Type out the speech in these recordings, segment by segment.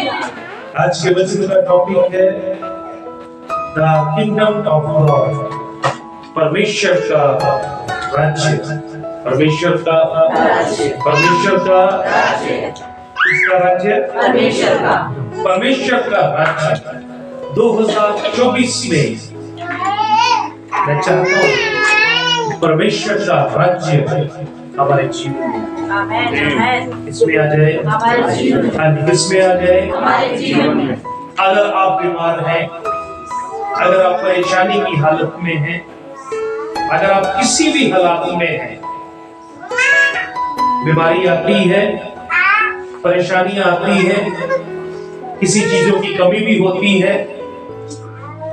आज के वचन का टॉपिक है द किंगडम ऑफ गॉड, परमेश्वर का राज्य। परमेश्वर का राज्य, परमेश्वर का राज्य, किसका राज्य? परमेश्वर का राज्य। 2024 में मैं चाहता हूँ परमेश्वर का राज्य हमारे जीवन में इसमें आ जाए, इसमें आ जाए हमारे जीवन में। अगर आप बीमार हैं, अगर आप परेशानी की हालत में हैं, अगर आप किसी भी हालात में हैं, बीमारी आती है, परेशानियां आती है, किसी चीजों की कमी भी होती है,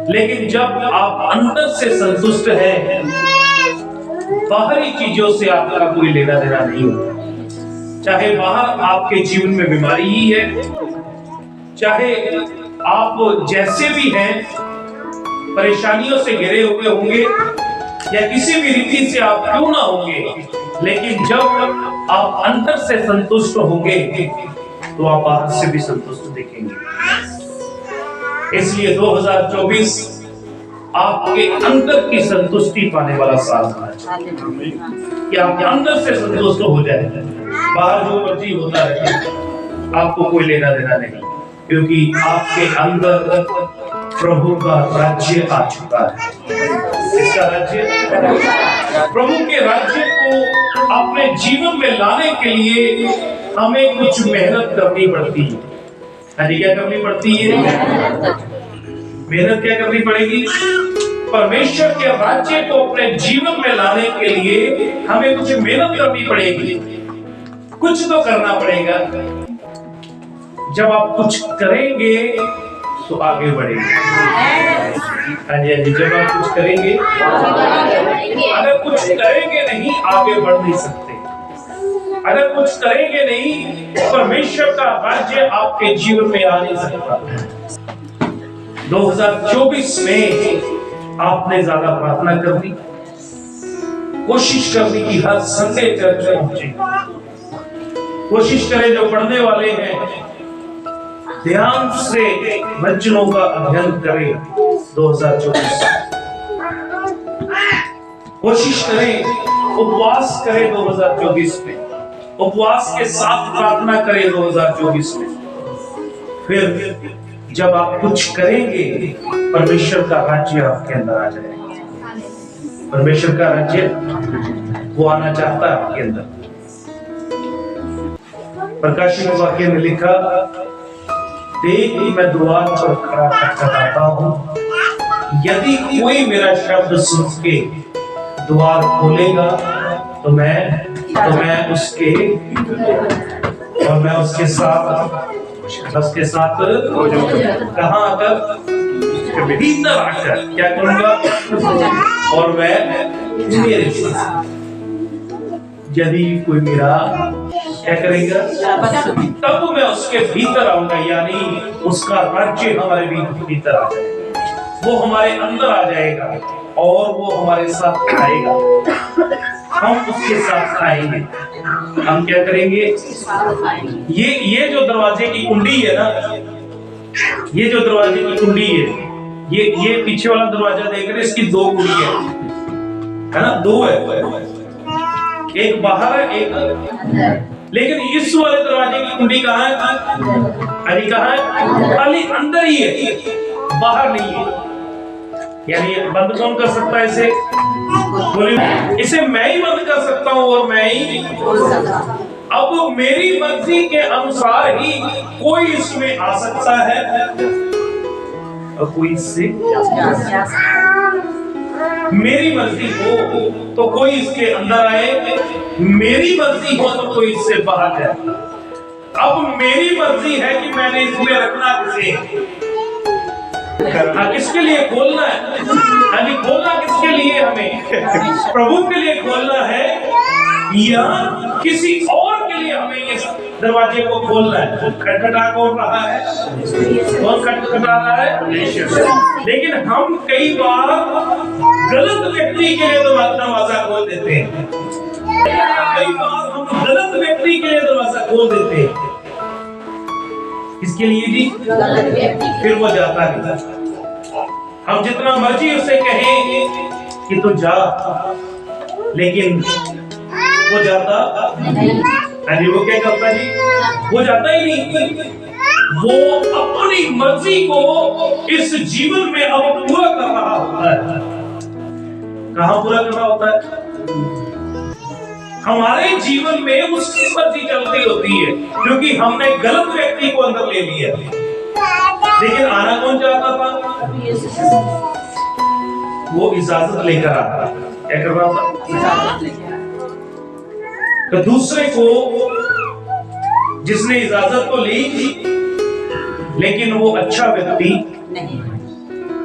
लेकिन जब आप अंदर से संतुष्ट हैं, बाहरी चीजों से आपका कोई लेना देना नहीं होता। चाहे बाहर आपके जीवन में बीमारी ही है, चाहे आप जैसे भी हैं, परेशानियों से घिरे हुए होंगे या किसी भी रीति से आप क्यों ना होंगे, लेकिन जब आप अंदर से संतुष्ट होंगे तो आप बाहर से भी संतुष्ट दिखेंगे। इसलिए 2024 आपके अंदर की संतुष्टि पाने वाला साल है कि आप अंदर से संतुष्ट हो जाए। बाहर जो मर्जी होता रहे, आपको कोई लेना देना नहीं, क्योंकि आपके अंदर प्रभु का राज्य आ चुका है। इसका राज्य, प्रभु के राज्य को अपने जीवन में लाने के लिए हमें कुछ मेहनत करनी पड़ती है। क्या करनी पड़ती है? मेहनत क्या करनी पड़ेगी? परमेश्वर के राज्य को अपने जीवन में लाने के लिए हमें कुछ मेहनत करनी पड़ेगी, कुछ तो करना पड़ेगा। जब आप कुछ करेंगे तो आगे बढ़ेंगे। हाँ जी, जब आप कुछ करेंगे, अगर कुछ करेंगे नहीं आगे बढ़ नहीं सकते। अगर कुछ करेंगे नहीं, परमेश्वर का राज्य आपके जीवन में आ नहीं सकता। 2024 में आपने ज्यादा प्रार्थना करनी, कोशिश करनी कि हर संडे चर्च में पहुंचे। कोशिश करें, जो पढ़ने वाले हैं ध्यान से वचनों का अध्ययन करें। 2024 कोशिश करें, उपवास करें 2024 में, उपवास के साथ प्रार्थना करें 2024 में। फिर जब आप कुछ करेंगे, परमेश्वर का राज्य आपके अंदर आ जाएगा। परमेश्वर का राज्य वो आना चाहता है आपके अंदर। प्रकाशित वाक्य में लिखा, देख मैं द्वार पर खड़ा खटखटाता हूं, यदि कोई मेरा शब्द सुन के द्वार खोलेगा तो मैं उसके साथ कहां आकर, भीतर आकर क्या करूंगा, और मैं मेरे साथ। यदि कोई मेरा क्या करेगा, तब मैं उसके भीतर आऊंगा, यानी उसका राज्य हमारे भीतर आ जाएगा, वो हमारे अंदर आ जाएगा और वो हमारे साथ खाएगा। हम उसके साथ खाएंगे। हम क्या करेंगे? ये जो दरवाजे की कुंडी है ना, ये जो दरवाजे की कुंडी है, ये पीछे वाला दरवाजा देख रहे हैं, इसकी दो कुंडी है ना, दो है, एक बाहर है, एक, लेकिन इस वाले दरवाजे की कुंडी कहाँ है? कहाँ है? खाली अंदर ही है, बाहर नहीं है। यानी बंद कौन कर सकता है इसे? इसे मैं ही बंद कर सकता हूँ और मैं ही। अब मेरी मर्जी के अनुसार ही कोई इसमें आ सकता है और कोई इससे, मेरी मर्जी हो तो कोई इसके अंदर आए, मेरी मर्जी हो तो कोई इससे बाहर जाए। अब मेरी मर्जी है कि मैंने इसमें रखना किसे, किसके लिए खोलना है? खोलना किसके लिए? हमें प्रभु के लिए खोलना है या किसी और के लिए हमें इस दरवाजे को खोलना है? खटखटा कौन रहा है? कौन खटखटा रहा है? लेकिन हम कई बार गलत व्यक्ति के लिए दरवाजा खोल देते हैं। कई बार हम गलत व्यक्ति के लिए दरवाजा खोल देते हैं। किसके लिए जी? फिर वो जाता नहीं। हम जितना मर्जी उसे कहें कि तू जा, लेकिन वो जाता नहीं। वो क्या करता जी? वो जाता ही नहीं। वो अपनी मर्जी को इस जीवन में अब पूरा कर रहा होता है। कहां पूरा कर रहा होता है? हमारे जीवन में उसकी मर्जी चलती होती है, क्योंकि हमने गलत व्यक्ति को अंदर ले लिया। लेकिन आना कौन चाहता था? वो इजाजत लेकर आता। क्या कर रहा था? तो दूसरे को जिसने इजाजत तो ली थी, लेकिन वो अच्छा व्यक्ति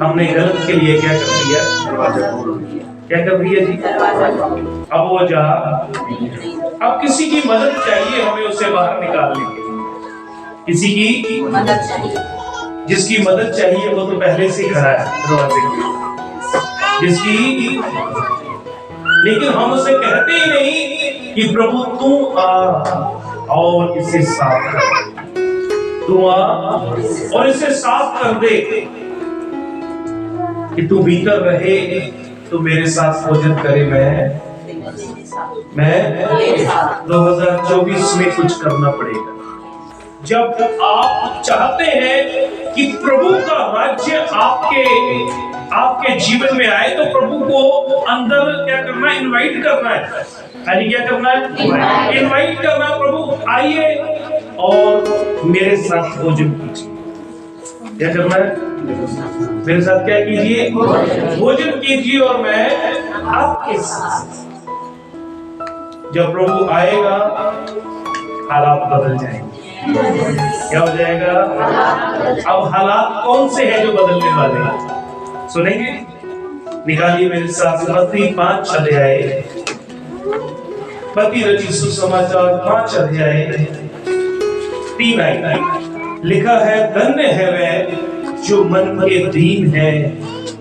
हमने गलत के लिए क्या कर दिया? क्या कर दिया जी? अब वो जा, अब किसी की मदद चाहिए हमें उसे बाहर निकालने के लिए। किसी की मदद चाहिए। जिसकी मदद चाहिए वो तो पहले से खड़ा है दरवाजे के। जिसकी, लेकिन हम उसे कहते ही नहीं कि प्रभु तू आ और इसे साफ कर, तू आ और इसे साफ कर दे कि तू भीतर रहे, तू मेरे साथ भोजन करे। मैं 2024 में कुछ करना पड़ेगा। जब आप चाहते हैं कि प्रभु का राज्य आपके जीवन में आए, तो प्रभु को अंदर क्या करना है? इनवाइट करना है। अरे क्या करना है? इनवाइट करना। प्रभु आइए और मेरे साथ भोजन कीजिए। क्या करना है? मेरे साथ क्या कीजिए? भोजन कीजिए और मैं आपके साथ। जब प्रभु आएगा हालात बदल जाएंगे। क्या हो जाएगा? अब हालात कौन से हैं जो बदलने वाले हैं? सुनेंगे? निकालिए मेरे साथ मत्ती 5 अध्याय, मत्ती रचित सुसमाचार 5 अध्याय 3 आयत। लिखा है, धन्य है वह जो मन के दीन है,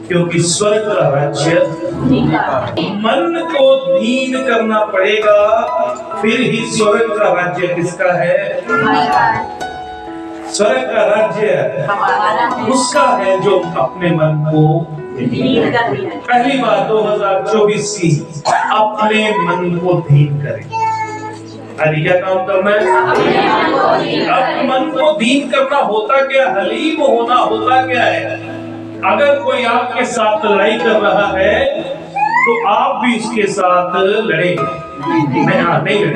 क्योंकि स्वर्ग का राज्य। मन को दीन करना पड़ेगा, फिर ही स्वर्ग का राज्य किसका है? स्वर्ग का राज्य उसका है जो अपने मन को पहली बार 2024 की अपने मन को दीन करे। अरे क्या काम करना है? अब मन को दीन करना होता क्या? हलीम होना होता क्या है? अगर कोई आपके साथ लड़ाई कर रहा है तो आप भी उसके साथ लड़ेंगे। नहीं लड़ेंगे।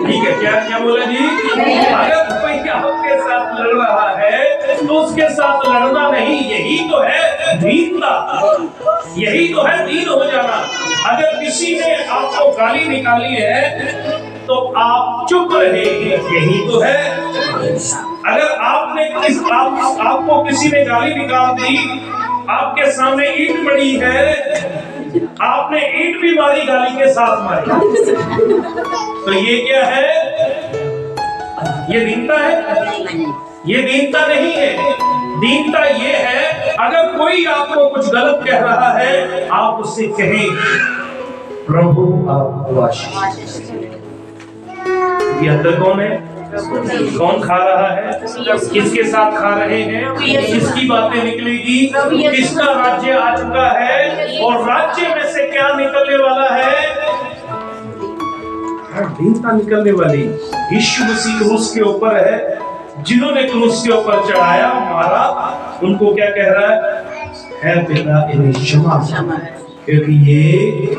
ठीक है? क्या क्या बोला जी? अगर कोई आपके साथ लड़ रहा है तो उसके साथ लड़ना नहीं, यही तो है दीनता, यही तो है दीन हो जाना। अगर किसी ने आपको गाली निकाली है तो आप चुप रहे, यही तो है। अगर आपको किसी ने गाली निकाल दी, आपके सामने ईंट पड़ी है, आपने ईंट भी मारी, गाली के साथ मारी, तो ये क्या है? ये दीनता है? ये दीनता नहीं है। दीनता ये है, अगर कोई आपको कुछ गलत कह रहा है, आप उससे कहें, प्रभु आपको आशीष। ये अंदर कौन है? कौन खा रहा है? किसके साथ खा रहे हैं? किसकी बातें निकलेगी? किसका राज्य आ चुका है? और राज्य में से क्या निकलने वाला है? दीनता निकलने वाली। यीशु मसीह क्रूस के ऊपर है। जिन्होंने क्रूस के ऊपर चढ़ाया, मारा, उनको क्या कह रहा है? पिता इन्हें क्षमा कर, क्योंकि ये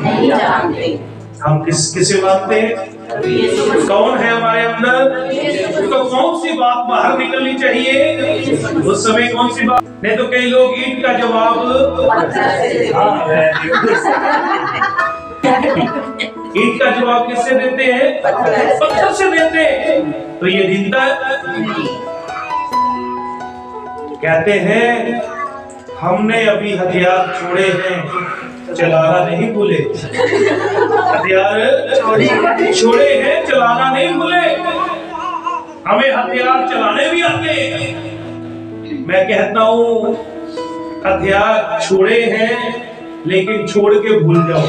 नहीं जानते। हम किसे मानते हैं? कौन है हमारे अंदर? तो कौन सी बात बाहर निकलनी चाहिए उस समय? कौन सी बात? नहीं तो कई लोग ईंट का जवाब ईंट का जवाब किससे देते हैं? पत्थर से देते हैं। तो ये दीनता कहते हैं, हमने अभी हथियार छोड़े हैं, चलाना नहीं भूले। हथियार छोड़े हैं, चलाना नहीं भूले। हमें हथियार चलाने भी आते हैं। मैं कहता हूँ, हथियार छोड़े हैं, लेकिन छोड़ के भूल जाओ।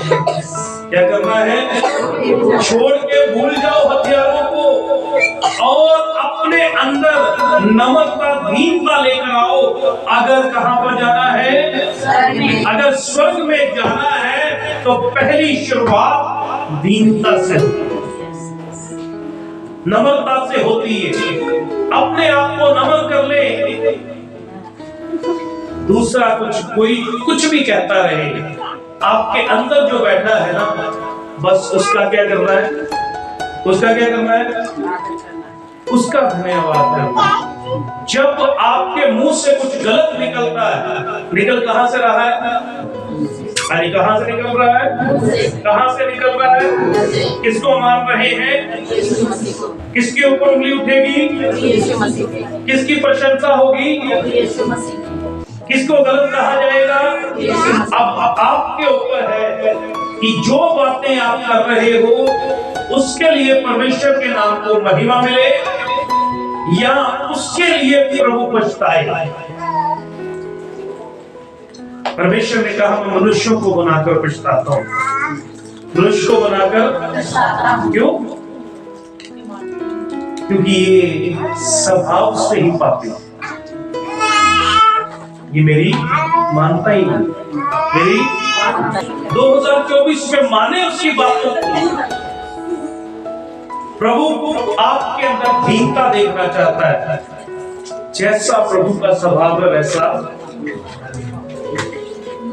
क्या करना है? छोड़ के भूल जाओ हथियारों को और अपने अंदर नम्रता दीनता लेकर आओ। अगर कहां पर जाना है, अगर स्वर्ग में जाना है तो पहली शुरुआत दीनता से, नम्रता से होती है। अपने आप को नम्र कर ले। दूसरा कोई कुछ भी कहता रहे, आपके अंदर जो बैठा है ना, बस उसका क्या करना है, उसका क्या करना है, उसका धन्यवाद करना। जब आपके मुंह से कुछ गलत निकलता है, निकल कहां से रहा है, अरे कहां से निकल रहा है, कहां से निकल रहा है, किसको मान रहे हैं, किसके ऊपर उंगली उठेगी, किसकी प्रशंसा होगी, किसको गलत कहा जाएगा। अब आपके ऊपर है कि जो बातें आप कर रहे हो उसके लिए परमेश्वर के नाम को महिमा मिले या उसके लिए प्रभु पछताए। परमेश्वर ने कहा मैं मनुष्यों को बनाकर पछताता हूं, मनुष्य को बनाकर, क्यों, क्योंकि ये स्वभाव से ही पापी, ये मेरी मानता ही नहीं, मेरी 2024 में माने उसकी बातों को। प्रभु आपके अंदर दीनता देखना चाहता है। जैसा प्रभु का स्वभाव है वैसा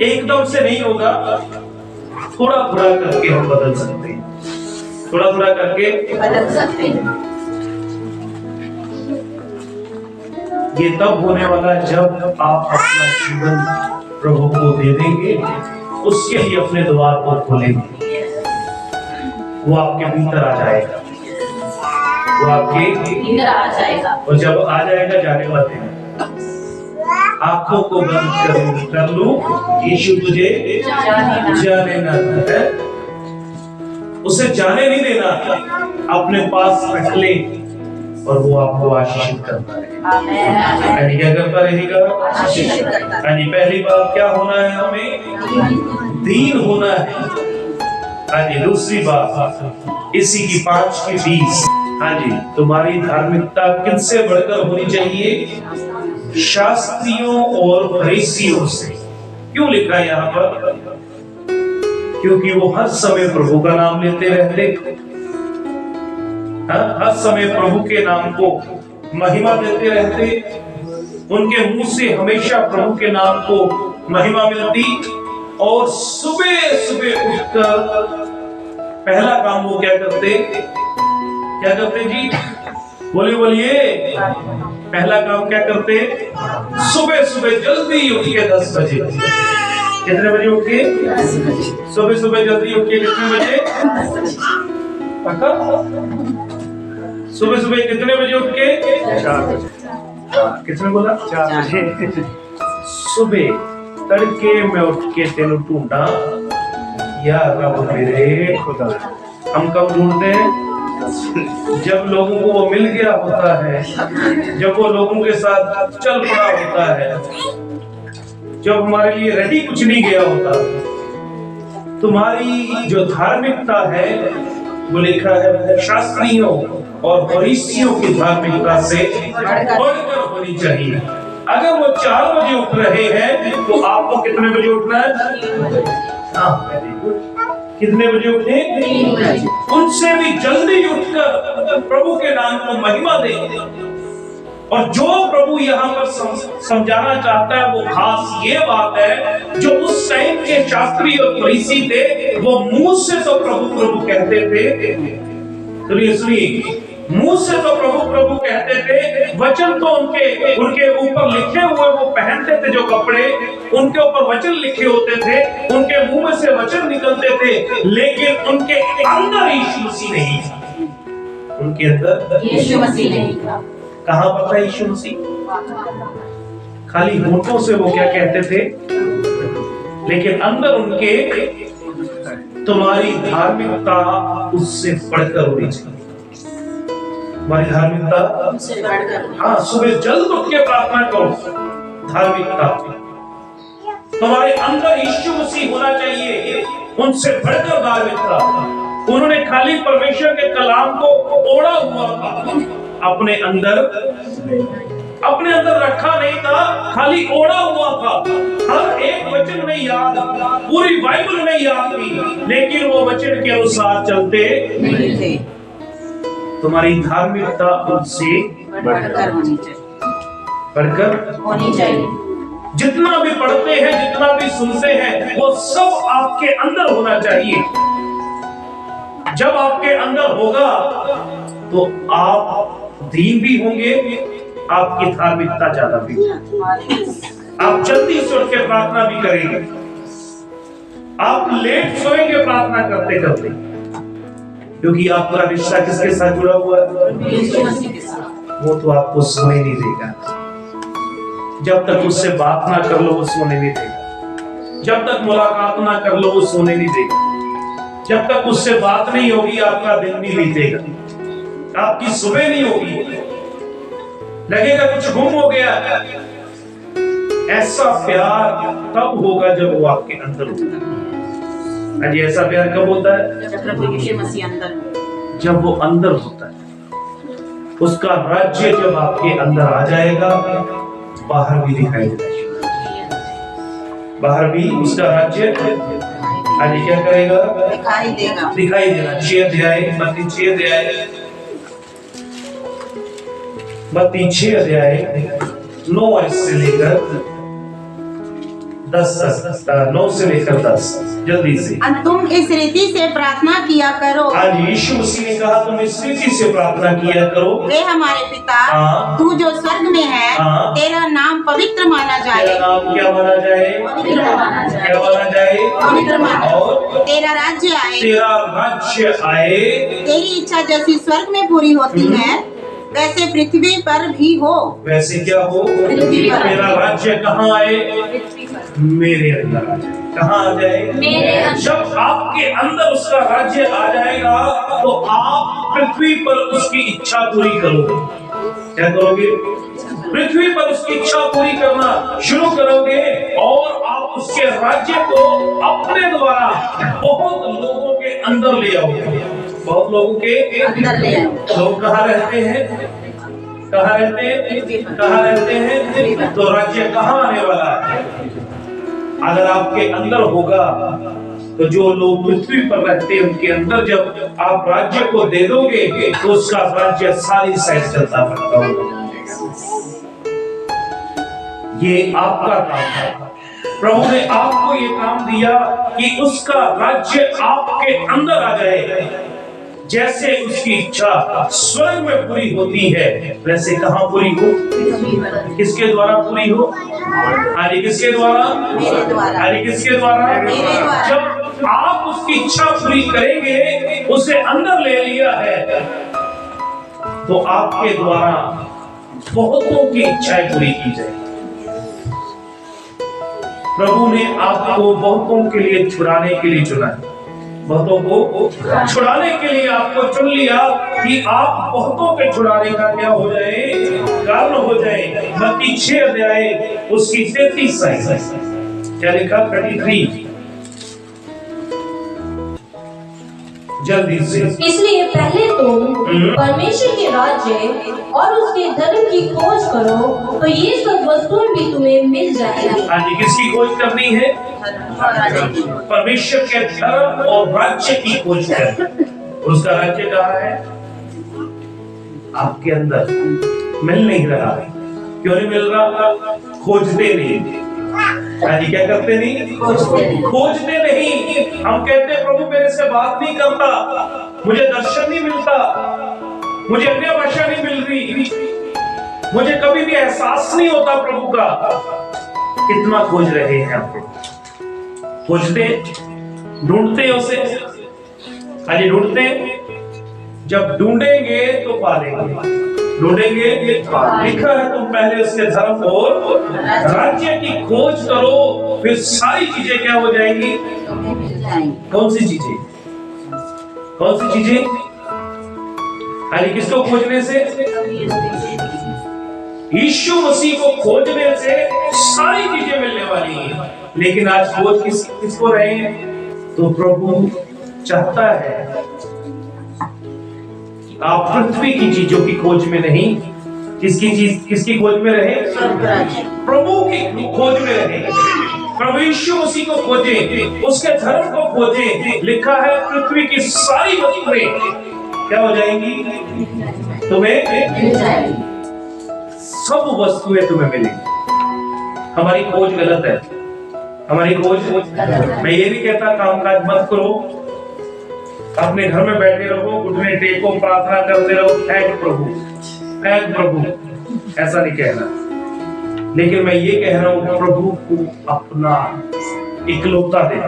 एकदम से नहीं होगा, थोड़ा थोड़ा करके हम बदल सकते हैं, थोड़ा थोड़ा करके बदल सकते हैं। ये तब होने वाला है जब आप अपना जीवन प्रभु को दे देंगे, उसके लिए अपने द्वार को खोलेंगे, वो आपके भीतर आ जाएगा, वो आपके भीतर आ जाएगा। और जब आ जाएगा, जाने वाले हैं, आंखों को बंद कर लूं, यीशु तुझे जाने ना है, उसे जाने नहीं देना, अपने पास रख ले और वो आपको आशीषित करता है। यानी क्या करता रहेगा, यानी पहली बात क्या होना है, हमें दीन होना है। यानी दूसरी बात इसी की 5 की 20, हाँ जी, तुम्हारी धार्मिकता किनसे बढ़कर होनी चाहिए, शास्त्रियों और फरीसियों से। क्यों लिखा है यहाँ पर, क्योंकि वो हर समय प्रभु का नाम लेते रहते, हर समय प्रभु के नाम को महिमा देते रहते, उनके मुंह से हमेशा प्रभु के नाम को महिमा मिलती। और सुबह सुबह उठकर पहला काम वो क्या करते जी, बोलिए, पहला काम क्या करते, सुबह सुबह जल्दी उठ के 10 बजे, कितने बजे उठ के, सुबह सुबह जल्दी उठ के कितने बजे, पक्का, सुबह सुबह कितने बजे उठ के, 4 बजे, किसने बोला 4? सुबह तड़के में उठ के तेन ढूंढा, या रब मेरे खुदा। हम कब ढूंढते हैं, जब लोगों को वो मिल गया होता है, जब वो लोगों के साथ चल पड़ा होता है, जब हमारे लिए रेडी कुछ नहीं गया होता। तुम्हारी जो धार्मिकता है वो लिखा है शास्त्रियों और फरीसियों की धार्मिकता से बढ़कर होनी चाहिए। अगर वो 4 बजे उठ रहे हैं तो आपको कितने बजे उठना है, कितने बजे उठे, उनसे भी जल्दी उठकर प्रभु के नाम को महिमा दें। और जो प्रभु यहाँ पर समझाना चाहता है वो खास ये बात है, जो उस टाइम के शास्त्री और फरीसी थे, वो मुंह से तो प्रभु प्रभु कहते थे, सुनिए, मुंह से तो प्रभु प्रभु कहते थे, वचन तो उनके ऊपर लिखे हुए वो पहनते थे, जो कपड़े उनके ऊपर वचन लिखे होते थे, उनके मुंह में से वचन निकलते थे, लेकिन उनके अंदर यीशु मसीह नहीं था, उनके अंदर यीशु मसीह नहीं था। कहां पर था यीशु मसीह, खाली होठों से वो क्या कहते थे, लेकिन अंदर उनके, तुम्हारी धार्मिकता उससे बढ़कर होनी चाहिए, हमारी धार्मिकता, हाँ, सुबह जल्द उठ के प्रार्थना करो, धार्मिकता तुम्हारे अंदर यीशु मसीह होना चाहिए, उनसे बढ़कर धार्मिकता। उन्होंने खाली परमेश्वर के कलाम को ओढ़ा हुआ था, अपने अंदर रखा नहीं था, खाली ओढ़ा हुआ था। हर एक वचन नहीं याद, पूरी बाइबल नहीं याद थी, लेकिन वो वचन के अनुसार चलते नहीं थे। तुम्हारी धार्मिकता उनसे बढ़कर होनी चाहिए। जितना भी पढ़ते हैं, जितना भी सुनते हैं, वो सब आपके अंदर होना चाहिए। जब आपके अंदर होगा तो आप दीन भी होंगे, आपकी धार्मिकता ज्यादा भी होगी। आप जल्दी से उठ के प्रार्थना भी करेंगे, आप लेट सोएंगे प्रार्थना करते करते, क्योंकि आपका रिश्ता किसके साथ जुड़ा हुआ है? वो तो आपको सोने नहीं देगा। जब तक उससे बात ना कर लो वो सोने नहीं देगा। जब तक मुलाकात ना कर लो वो सोने नहीं देगा। जब तक उससे बात नहीं होगी आपका दिन नहीं बीतेगा, आपकी सुबह नहीं होगी, लगेगा कुछ गुम हो गया। ऐसा प्यार तब होगा जब वो आपके अंदर होगा। अजी ऐसा प्यार कब होता है? जब प्रभु यीशु मसीह अंदर हो। जब वो अंदर होता है, उसका राज्य जब आपके अंदर आ जाएगा, बाहर भी दिखाई देगा। बाहर भी उसका राज्य आज क्या करेगा? दिखाई देना। 6 अध्याय मत्ती 6 अध्याय 9 से लेकर 10 9 से लेकर 10 जल्दी से। तुम इस रीति से प्रार्थना किया करो। आज यीशु मसीह ने कहा तुम इस रीति से प्रार्थना किया करो। वे हमारे पिता, तू जो स्वर्ग में है, तेरा नाम पवित्र माना जाए। तेरा नाम क्या माना जाए? पवित्र माना जाए। क्या माना जाए? पवित्र माना। और तेरा राज्य आए। तेरा राज्य आए। तेरी इच्छा जैसी स्वर्ग में पूरी होती है, वैसे पृथ्वी पर भी हो। वैसे क्या हो? मेरा राज्य कहाँ आए? मेरे अंदर आ जाए। कहाँ आ जाए? मेरे अंदर। जब आपके अंदर उसका राज्य आ जाएगा तो आप पृथ्वी पर उसकी इच्छा पूरी करोगे। क्या करोगे? पृथ्वी पर उसकी इच्छा पूरी करना शुरू करोगे और आप उसके राज्य को अपने द्वारा बहुत लोगों के अंदर ले आओगे। बहुत लोगों के अंदर ले आओ। लोग कहाँ रहते हैं? कहाँ रहते हैं? कहाँ रहते हैं? तो राज्य कहाँ आने वाला है? अगर आपके अंदर होगा तो जो लोग पृथ्वी पर रहते हैं उनके अंदर जब आप राज्य को दे दोगे तो उसका राज्य सारी साइड चलता रहता होगा। ये आपका काम है। प्रभु ने आपको ये काम दिया कि उसका राज्य आपके अंदर आ जाए। जैसे उसकी इच्छा स्वर्ग में पूरी होती है, वैसे कहाँ पूरी हो? किसके द्वारा पूरी हो? अरे किसके द्वारा? अरे किसके द्वारा? जब आप उसकी इच्छा पूरी करेंगे, उसे अंदर ले लिया है, तो आपके द्वारा बहुतों की इच्छाएं पूरी की जाएगी। प्रभु ने आपको बहुतों के लिए छुड़ाने के लिए चुना है। बहुतों को छुड़ाने के लिए आपको चुन लिया कि आप बहुतों के छुड़ाने का क्या हो जाए? कारण हो जाए। मत्ती 6 अध्याय उसकी 33 क्या लिखा? 33 जल्दी से। इसलिए पहले तुम परमेश्वर के राज्य और उसके धर्म की खोज करो, तो ये सब वस्तुएं भी तुम्हें मिल जाएगी। हाँ जी, किसकी खोज करनी है? परमेश्वर के धर्म और राज्य की खोज करनी। उसका राज्य कहाँ है? आपके अंदर। मिल नहीं रहा है। क्यों नहीं मिल रहा? खोजते नहीं। आज क्या करते नहीं? खोजते नहीं। हम कहते हैं प्रभु मेरे से बात नहीं करता, मुझे दर्शन नहीं मिलता, मुझे अन्य भाषा नहीं मिल रही, मुझे कभी भी एहसास नहीं होता प्रभु का। कितना खोज रहे हैं आप? खोजते, ढूंढते उसे। आज ढूंढते, जब ढूंढेंगे तो पालेंगे। ढूंढेंगे, लिखा है तुम पहले उसके धर्म और राज्य की खोज करो, फिर सारी चीजें क्या हो जाएंगी? कौन सी चीजें? कौन सी चीजें? अरे किसको खोजने से? यीशु मसीह को खोजने से सारी चीजें मिलने वाली हैं। लेकिन आज खोज किसको रहे हैं? तो प्रभु चाहता है आप पृथ्वी की चीजों की खोज में नहीं, किसकी खोज में रहे? प्रभु की खोज में रहे। प्रभु यीशु मसीह को खोजें, उसके धर्म को खोजें। लिखा है पृथ्वी की सारी वस्तुएं क्या हो जाएंगी? तुम्हें सब वस्तुएं तुम्हें मिलेंगी। हमारी खोज गलत है, हमारी खोज। मैं ये नहीं कहता कामकाज मत करो, अपने घर में बैठे रहो, घुटने टेको, प्रार्थना करते रहो, थैंक प्रभु, थैंक प्रभु, ऐसा नहीं कहना। लेकिन मैं ये कह रहा हूं प्रभु को अपना इकलौता दे,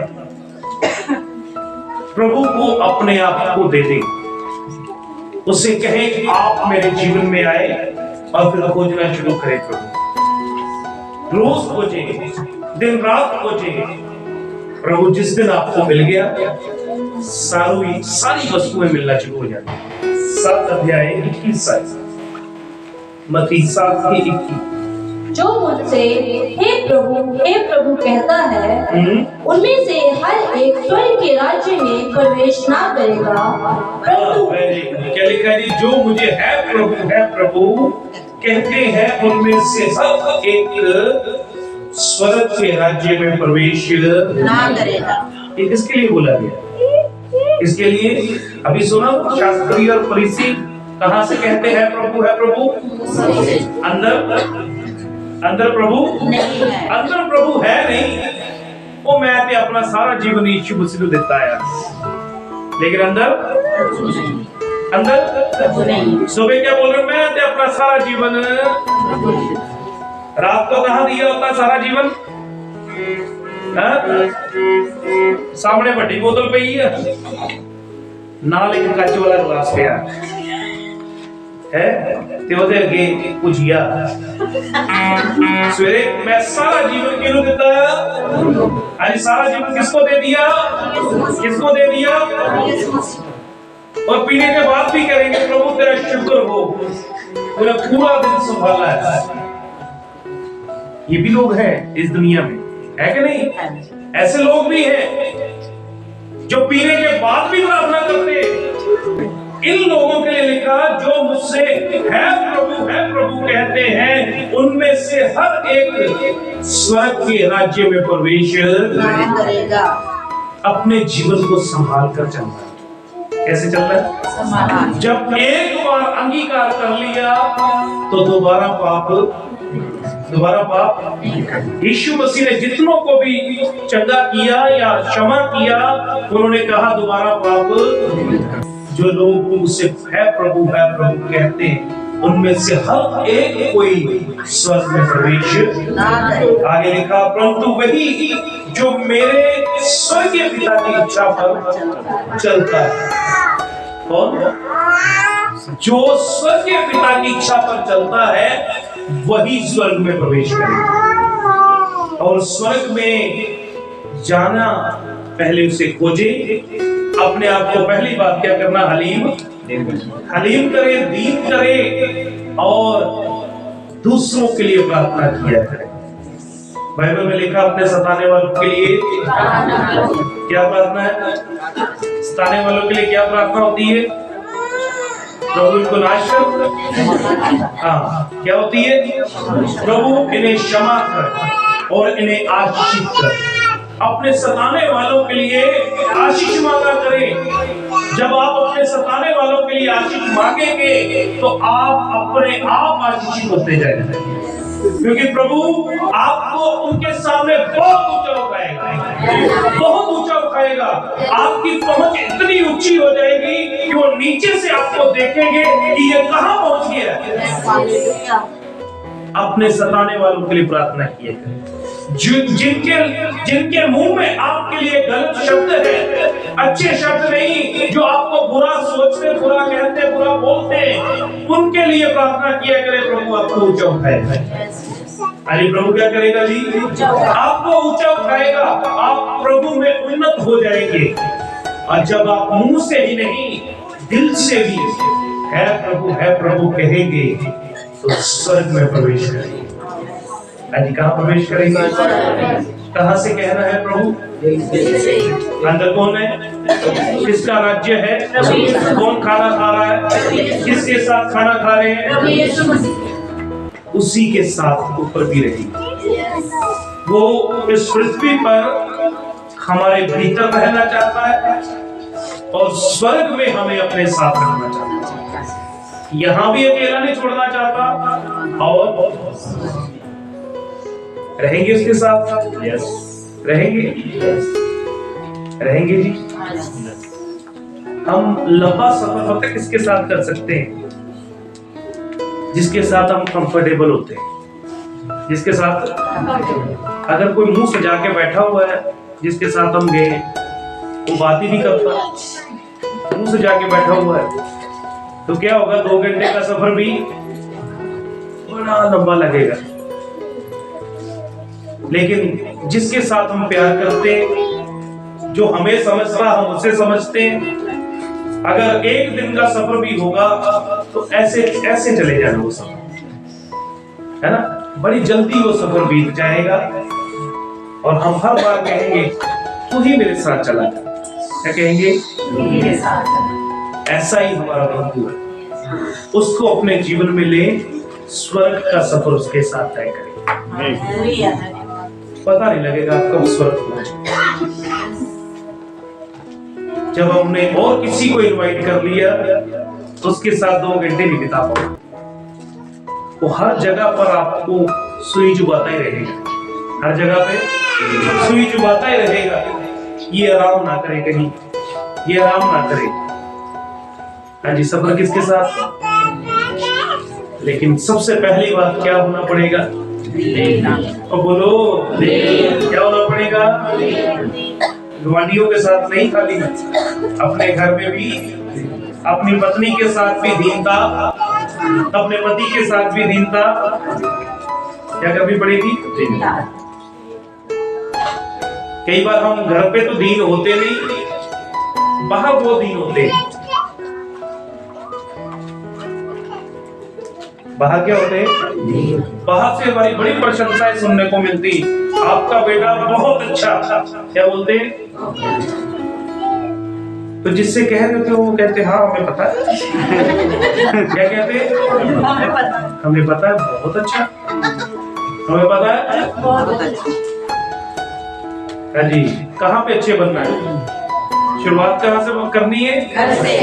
प्रभु को अपने आप को दे दे, उससे कहें कि आप मेरे जीवन में आए और फिर खोजना शुरू करें। प्रभु रोज खोजे, दिन रात खोजे। प्रभु जिस दिन आपको मिल गया सारी वस्तुएं मिलना शुरू हो जाती। 7 अध्याय 21 मत्ती 7:21। जो मुझसे हे प्रभु कहता है, उनमें से हर एक स्वर्ग के राज्य में प्रवेश ना करेगा, परंतु क्या लिखा है? जो मुझे है प्रभु कहते हैं, उनमें से हर एक स्वर्ग के राज्य में प्रवेश ना करेगा। ये किसके लिए बोला गया? इसके लिए अभी सुना, शास्त्री और फरीसी कहां से कहते हैं प्रभु है प्रभु? अंदर प्रभु नहीं है, अंदर प्रभु है नहीं। वो मैं ते अपना सारा जीवन यीशु मसीह को देता है, लेकिन अंदर नहीं। सुबह क्या बोल रहे? मैं ते अपना सारा जीवन, रात को कहां दिया अपना सारा जीवन? सामने बड़ी बोतल पे ही है ना, लेकिन कच्चे वाला गिलास पे है ते ओदे अगे पूछिया सवेरे मैं सारा जीवन किनु देता है? अरे सारा जीवन किसको दे दिया? किसको दे दिया? और पीने के बाद भी करेंगे प्रभु तेरा शुक्र हो, पूरा दिन संभाला है। ये भी लोग हैं इस दुनिया में, है कि नहीं? ऐसे लोग भी हैं जो पीने के बाद भी प्रार्थना करते। इन लोगों के लिए लिखा, जो मुझसे है प्रभु कहते हैं, उनमें से हर एक स्वर्ग के राज्य में प्रवेश करेगा। अपने जीवन को संभाल कर चलना। कैसे चलना है? जब एक बार अंगीकार कर लिया तो दोबारा पाप यीशु मसीह ने जितनों को भी चंगा किया या क्षमा किया, उन्होंने कहा दोबारा पाप। जो लोग मुझसे है प्रभु कहते हैं, उनमें से हर एक कोई स्वर्ग में प्रवेश ना करे। आगे लिखा, परंतु वही जो मेरे स्वर्गीय पिता की इच्छा पर चलता है। कौन? जो स्वर्गीय पिता की इच्छा पर चलता है वही स्वर्ग में प्रवेश करेगा। और स्वर्ग में जाना पहले उसे खोजे, अपने आप को पहली बात क्या करना? हलीम करे, दीन करे और दूसरों के लिए प्रार्थना किया करे। बाइबल में लिखा, अपने सताने वालों के लिए क्या प्रार्थना है? सताने वालों के लिए क्या प्रार्थना होती है? प्रभु इनको नाश कर। हाँ, क्या होती है? प्रभु इन्हें क्षमा कर और इन्हें आशीषित कर। अपने सताने वालों के लिए आशीष मांगा करें। जब आप अपने सताने वालों के लिए आशीष मांगेंगे तो आप अपने आप आशीषित होते जाएंगे, क्योंकि प्रभु आपको उनके सामने बहुत ऊंचा उठाएगा, बहुत ऊंचा उठाएगा। आपकी पहुंच इतनी ऊंची हो जाएगी कि वो नीचे से आपको देखेंगे कि ये कहां पहुंच गया। अपने सताने वालों के लिए प्रार्थना किए करें। जिनके मुंह में आपके लिए गलत शब्द है, अच्छे शब्द नहीं, जो आपको बुरा सोचते, बुरा कहते, बुरा बोलते, उनके लिए प्रार्थना किया करें। प्रभु आपको ऊंचा उठाएगा। अरे प्रभु क्या करेगा जी? आपको ऊंचा उठाएगा। आप प्रभु में उन्नत हो जाएंगे। और जब आप मुंह से ही नहीं, दिल से भी है प्रभु कहेंगे तो स्वर्ग में प्रवेश करेंगे। आज कहाँ प्रवेश करेंगे? कहाँ से कहना है प्रभु? अंदर कौन है? किसका राज्य है? कौन खाना खा रहा है? किसके साथ खाना खा रहे हैं? उसी के साथ ऊपर भी रहेगी। वो इस पृथ्वी पर हमारे भीतर रहना चाहता है और स्वर्ग में हमें अपने साथ रखना चाहता है। यहां भी अकेला नहीं छोड़ना चाहता और रहेंगे उसके साथ। रहेंगे जी। हम लंबा सफर पता किसके साथ कर सकते हैं? जिसके साथ हम कंफर्टेबल होते हैं, जिसके साथ अगर कोई मुंह सजा के बैठा हुआ है, जिसके साथ हम गए वो बात ही नहीं करता, मुंह सजा के बैठा हुआ है, तो क्या होगा? 2 घंटे का सफर भी बड़ा लंबा लगेगा। लेकिन जिसके साथ हम प्यार करते हैं, जो हमें समझता हम उसे समझते हैं, अगर 1 दिन का सफर भी होगा तो ऐसे ऐसे चले जाना वो सफर, है ना? बड़ी जल्दी वो सफर बीत जाएगा और हम हर बार कहेंगे तू ही मेरे साथ चला जा। क्या कहेंगे? मेरे साथ। ऐसा ही हमारा प्रभु है, उसको अपने जीवन में ले, स्वर्ग का सफर उसके साथ तय करें। पता नहीं लगेगा कब स्वर्ग पहुंचे। जब हमने और किसी को इनवाइट कर लिया तो उसके साथ 2 घंटे नहीं बिता पाओ। वो हर जगह पर आपको सुई चुभाता ही रहेगा, हर जगह पे सुई चुभाता ही रहेगा। ये आराम ना करे कहीं, ये आराम ना करे। हाँ जी, सफर किसके साथ? लेकिन सबसे पहली बात क्या होना पड़ेगा? और बोलो क्या होना पड़ेगा? गुआंढियों के साथ नहीं, खाली अपने घर में भी, अपनी पत्नी के साथ भी दीनता, अपने पति के साथ भी दीनता क्या करनी पड़ेगी? कई बार हम घर पे तो दीन होते नहीं, बाहर वो दीन होते हैं। बाहर क्या होते हैं? बाहर से हमारी बड़ी प्रशंसाएं सुनने को मिलती, आपका बेटा बहुत अच्छा। क्या बोलते हैं? तो जिससे कह रहे होते वो कहते हाँ हमें पता है। क्या कहते हैं? हमें पता है बहुत अच्छा, हमें पता है बहुत अच्छा। हाँ जी, कहाँ पे अच्छे बनना है? शुरुआत कहाँ से करनी है? घर से।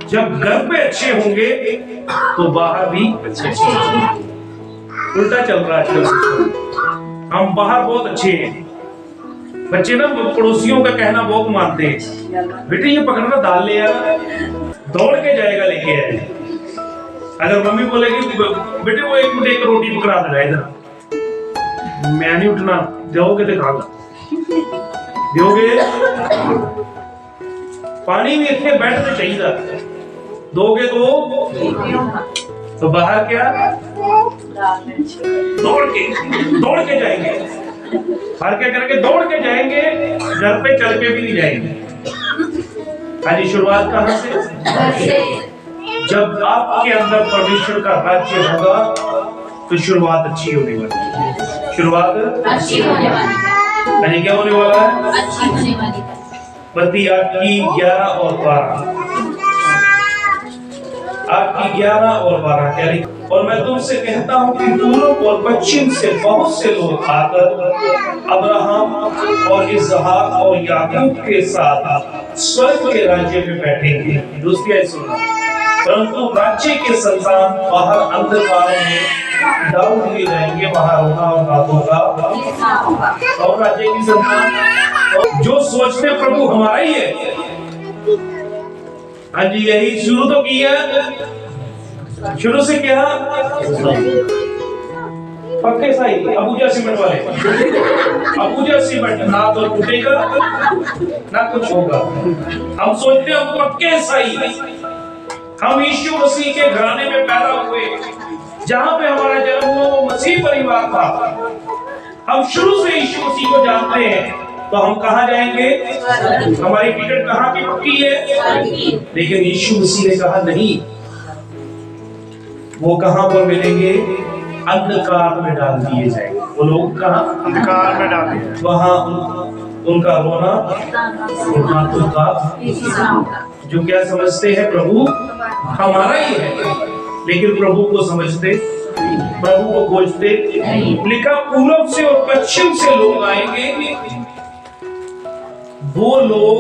जब घर पे अच्छे होंगे तो बाहर भी अच्छे। उल्टा चल रहा है आजकल, हम बाहर बहुत अच्छे हैं। बच्चे ना पड़ोसियों का कहना बहुत मानते हैं, बेटे ये पकड़ना दाल ले आया, दौड़ के जाएगा लेके आए। अगर मम्मी बोलेगी बेटे वो 1 मिनट 1 रोटी पकड़ा देगा इधर, मैं नहीं उठना, दोगे तो खागा, दोगे पानी भी इतने बैठने चाहिए, दोगे तो बाहर क्या दौड़ के जाएंगे। बाहर क्या करेंगे? दौड़ के जाएंगे, घर पे चल के भी नहीं जाएंगे। हाँ जी, शुरुआत कहाँ से? जब आपके अंदर परमेश्वर का राज्य होगा तो शुरुआत अच्छी होने वाली है। शुरुआत अच्छी होने वाली है। क्या होने वाला है? अच्छी होने वाली है। मत्ती 8:11 और 12, 8:11 और 12 क्या लिखा? और मैं तुमसे कहता हूँ कि पूर्व और पश्चिम से बहुत से लोग आकर अब्राहम और इसहाक और याकूब के साथ स्वर्ग के राज्य में बैठेंगे। दूसरी सुनना, परंतु राज्य के संतान बाहर अंधकार में डाल दिए जाएंगे, वहां रोना और दांतों का। और राज्य की संतान जो सोचते प्रभु हमारा ही है। हाँ जी, यही शुरू तो किया, शुरू से क्या? पक्के साई अबूजा सीमेंट वाले, अबूजा सीमेंट ना तो टूटेगा ना कुछ होगा। हम सोचते हैं हम पक्के साई, हम यीशु मसीह के घराने में पैदा हुए, जहां पे हमारा जन्म हुआ वो मसीह परिवार था। हम शुरू से यीशु मसीह को जानते हैं, तो हम कहाँ जाएंगे? हमारी टिकट कहाँ की पक्की है? लेकिन यीशु मसीह ने कहा नहीं, वो कहाँ पर मिलेंगे? अंधकार में डाल दिए जाएंगे। वो लोग कहाँ? अंधकार में डाल दिए, वहां उनका रोना और आंसू का, जो क्या समझते हैं प्रभु हमारा ही है, लेकिन प्रभु को समझते, प्रभु को खोजते। लिखा पूर्व से और पश्चिम से लोग आएंगे, वो लोग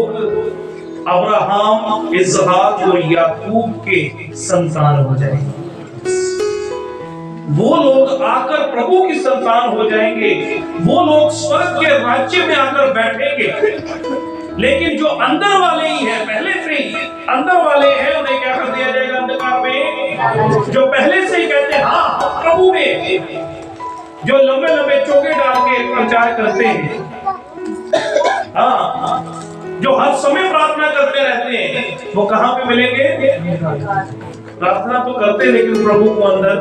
अब्राहम, इसहाक और याकूब के संतान हो जाएंगे। वो लोग आकर प्रभु की संतान हो जाएंगे, वो लोग स्वर्ग के राज्य में आकर बैठेंगे। लेकिन जो अंदर वाले ही हैं, पहले से ही अंदर वाले हैं, उन्हें क्या कर दिया जाएगा अंधकार में? जो पहले से ही कहते हैं हाँ प्रभु में, जो लंबे लंबे चोगे डाल के प्रचार करते हैं, हाँ, जो हर समय प्रार्थना करते रहते हैं, वो कहां पे मिलेंगे? प्रार्थना तो करते लेकिन प्रभु को अंदर।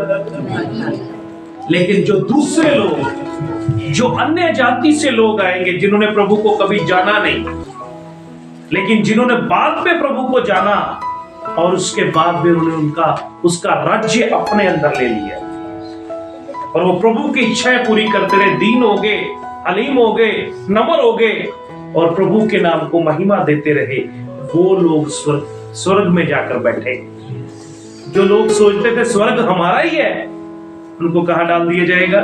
लेकिन जो दूसरे लोग, जो अन्य जाति से लोग आएंगे, जिन्होंने प्रभु को कभी जाना नहीं, लेकिन जिन्होंने बाद में प्रभु को जाना और उसके बाद में उन्होंने उसका राज्य अपने अंदर ले लिया, और वो प्रभु की इच्छाएं पूरी करते रहे, दीन हो गए, अलीम हो गए, नम्र हो गए, और प्रभु के नाम को महिमा देते रहे, वो लोग स्वर्ग में जाकर बैठे। जो लोग सोचते थे स्वर्ग हमारा ही है, उनको कहां डाल दिया जाएगा?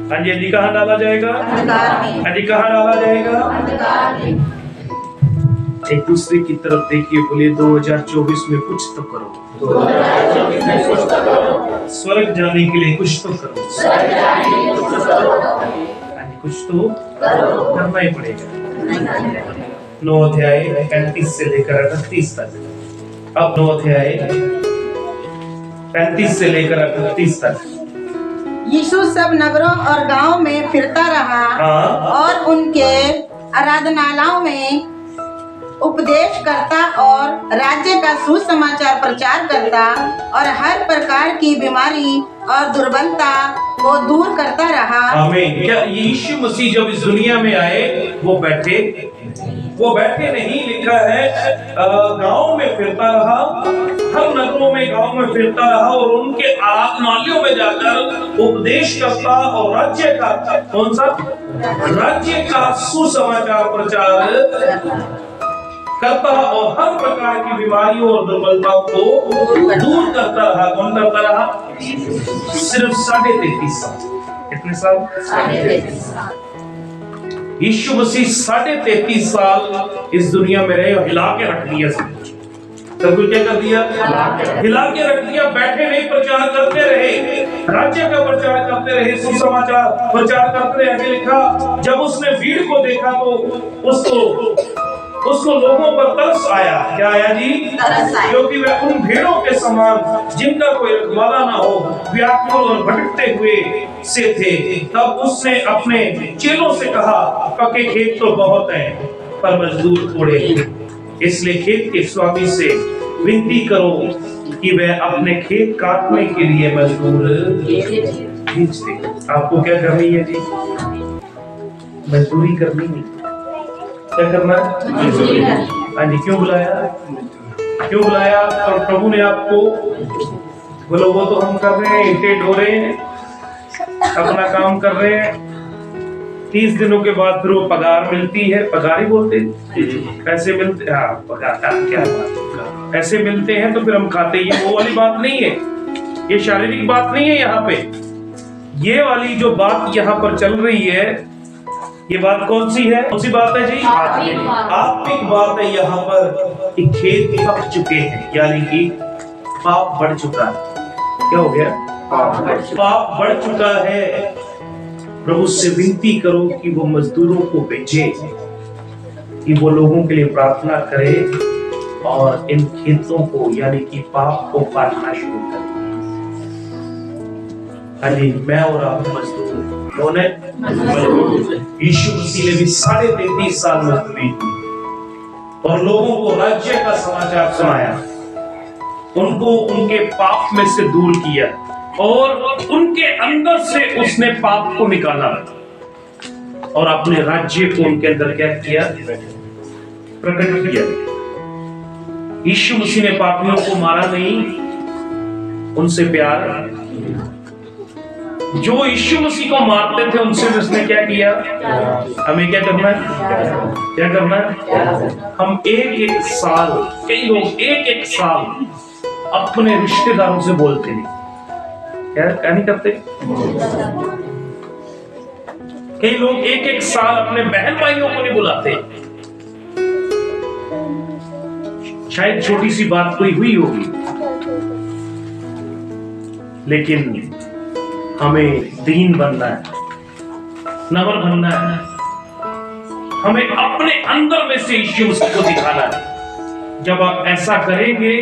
हाँ जी, कहां डाला जाएगा? हाँ जी, कहां डाला जाएगा? एक दूसरे की तरफ देखिए, बोलिए 2024 में कुछ तो करो, स्वर्ग जाने के लिए कुछ तो करो, कुछ तो करना ही पड़ेगा। 9 अध्याय 35 से लेकर 38 तक। अब 9 अध्याय 35 से लेकर 38 तक। यीशु सब नगरों और गांवों में फिरता रहा, और उनके आराधनालयों में उपदेश करता और राज्य का सुसमाचार प्रचार करता, और हर प्रकार की बीमारी और दुर्बलता को दूर करता रहा। आमीन। क्या यीशु मसीह जब इस दुनिया में आए, वो बैठे नहीं, लिखा है गांव में फिरता रहा, हर नगरों में गांव में फिरता रहा, और उनके आराधनालयों में जाकर उपदेश करता और राज्य का, कौन सा राज्य का सुसमाचार प्रचार करता और हर प्रकार की बीमारियों और दुर्बलताओं को दूर करता रहा। कौन करता रहा? सिर्फ 33.5 साल। कितने साल? 33.5 साल। यीशु मसीह 33.5 साल इस दुनिया में रहे और हिला के रख दिया सब कुछ। क्या कर दिया? हिला के रख दिया। बैठे नहीं, प्रचार करते रहे, राज्य का प्रचार करते रहे, सुसमाचार प्रचार करते रहे। लिखा जब उसने भीड़ को देखा तो उसको लोगों पर तरस आया। क्या आया जी? क्योंकि वे उन भेड़ों के समान जिनका कोई रखवाला ना हो, व्याकुल और भटकते हुए से थे। तब उसने अपने चेलों से कहा, पके खेत तो बहुत हैं, पर मजदूर थोड़े हैं, इसलिए खेत के स्वामी से विनती करो कि वह अपने खेत काटने के लिए मजदूर भेज दे। आपको क्या करनी है जी? मजदूरी करनी है। क्या करना है? हाँ जी। क्यों बुलाया? और प्रभु ने आपको? बोलो वो तो हम कर रहे हैं, ईंटें ढो रहे हैं, अपना काम कर रहे हैं। 30 दिनों के बाद फिर वो पगार मिलती है। पगार ही बोलते हैं, पैसे मिलते हैं। हाँ, पगार क्या पैसे मिलते हैं तो फिर हम खाते हैं। ये वो वाली बात नहीं है, ये शारीरिक बात नहीं है। यहाँ पे ये वाली जो बात यहाँ पर चल रही है, ये बात कौन सी है? कौन सी बात है जी? आत्मिक बात है यहाँ पर कि खेत पक चुके हैं, यानी कि पाप बढ़ चुका है। क्या हो गया? पाप बढ़ चुका है। प्रभु से विनती करो कि वो मजदूरों को भेजे, कि वो लोगों के लिए प्रार्थना करे और इन खेतों को यानी कि पाप को काटना शुरू करे। हाँ जी, मैं और आप मजदूर। कौन है? यीशु मसीह ने भी 33.5 साल मजदूरी की और लोगों को राज्य का समाचार सुनाया, उनको उनके पाप में से दूर किया और उनके अंदर से उसने पाप को निकाला और अपने राज्य को उनके अंदर क्या किया? प्रकट किया। यीशु मसीह ने पापियों को मारा नहीं, उनसे प्यार जो यीशु मसीह को मारते थे उनसे भी उसने क्या किया। हमें क्या करना है, क्या करना है? हम एक एक साल, कई लोग एक एक साल अपने रिश्तेदारों से बोलते नहीं, क्या नहीं करते। कई लोग एक एक साल अपने बहन भाइयों को नहीं बुलाते। शायद छोटी सी बात कोई हुई होगी, लेकिन हमें दीन बनना है, नम्र बनना है। हमें अपने अंदर में से यीशु मसीह को दिखाना है। जब आप ऐसा करेंगे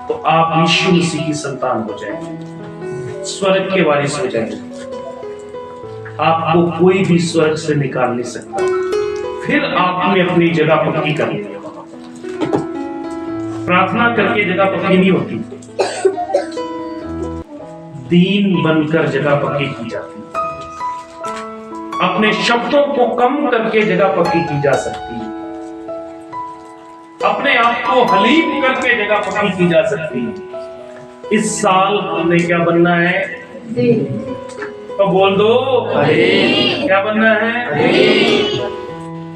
तो आप यीशु मसीह की संतान हो जाएंगे, स्वर्ग के वारिस हो जाएंगे। आपको कोई भी स्वर्ग से निकाल नहीं सकता। फिर आपने अपनी जगह पक्की कर ली। प्रार्थना करके जगह पक्की नहीं होती, दीन बनकर जगह पक्की की जाती है। अपने शब्दों को कम करके जगह पक्की की जा सकती है। अपने आप को हलीम करके जगह पक्की की जा सकती है। इस साल हमने क्या बनना है? तो बोल दो, क्या बनना है?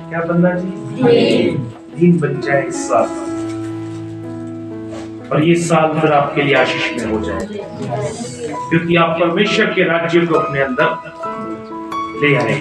क्या बनना जी? दीन बन जाए इस साल, और ये साल फिर आपके लिए आशीष में हो जाए, क्योंकि आप परमेश्वर के राज्य को अपने अंदर ले आए।